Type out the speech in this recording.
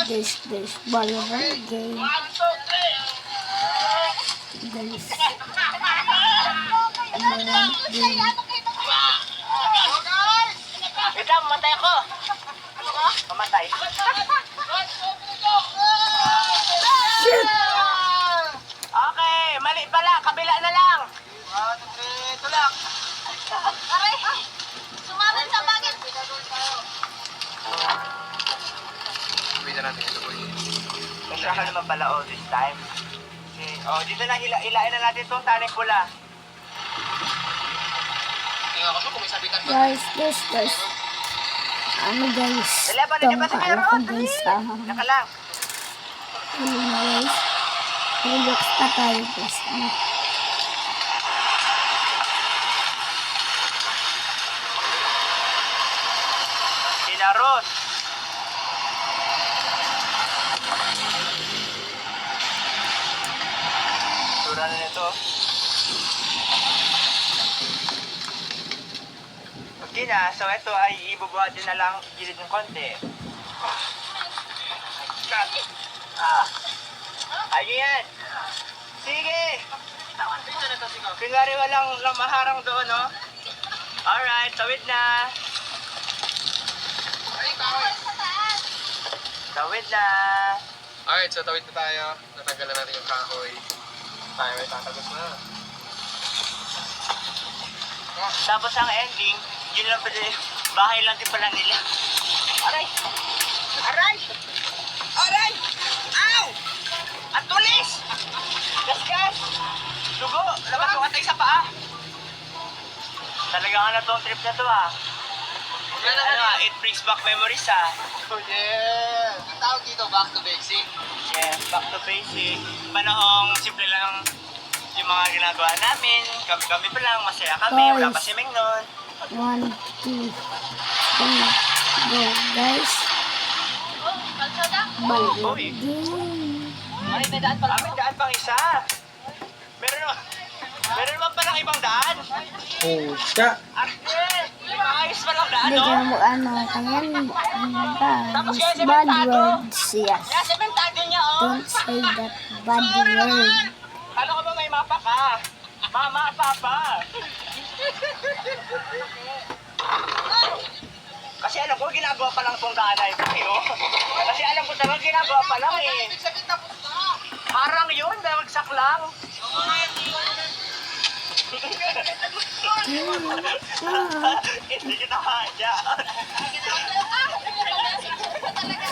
Guys, Valorant game. Guys, Valorant game. Ito, mamatay ako. Mamatay. Shit! Okay, mali pala. Kabila na lang. Ito lang. Aray! Sumabit sa bagay! Pwede natin ito boy. Masya ka naman pala all this time. Okay. Oh, dito na hilain na natin itong tanay pula. Tingnan ko siya kung may sabitan ba. Guys. Ano guys? Eleven, Itong di ba si kala Meron? ko guys Naka lang. Ano na guys? Relax pa tayo guys. Sinaros. Tura na nito. Okay na, so ito ay ibubuhatin na lang gilid ng konti. Ayun yan. Sige. Kunwari walang maharang doon, no? Alright, tawid na. Tawid na. Alright, so tawid na tayo. Natanggalan natin yung kahoy. Tayo ay tatagos na. Tapos ang ending, yun lang pala, bahay lang din pala nila. Aray! Aray! Aray! Ow! Ang tulis! Gasgas! Dugo! Labas yung atay sa paa. Talaga nga na tong trip na to it brings back memories Oh yeah! Ang tawag dito, back to basic. Yes, back to basic. Panahong simple lang yung mga ginagawa namin. Kami pa lang, masaya kami. Wala pa si Meng nun. 1, 2, 3, go guys. Valorant Uy. game. Ay, may daan pala. May daan pang isa. Meron naman palang ibang daan. Puta! Ayos pa lang daan, Hindi no? ka mo guys, bad words, yes. Kaya sementado niya, oh. Don't say that bad word. Kala ko ba may mapa ka? Mama, papa. Kasi alam ko, ginagawa pa lang itong daan na ito, Kasi alam ko talaga, ginagawa pa lang, Parang yun, bagsak lang. Hindi kita kaya.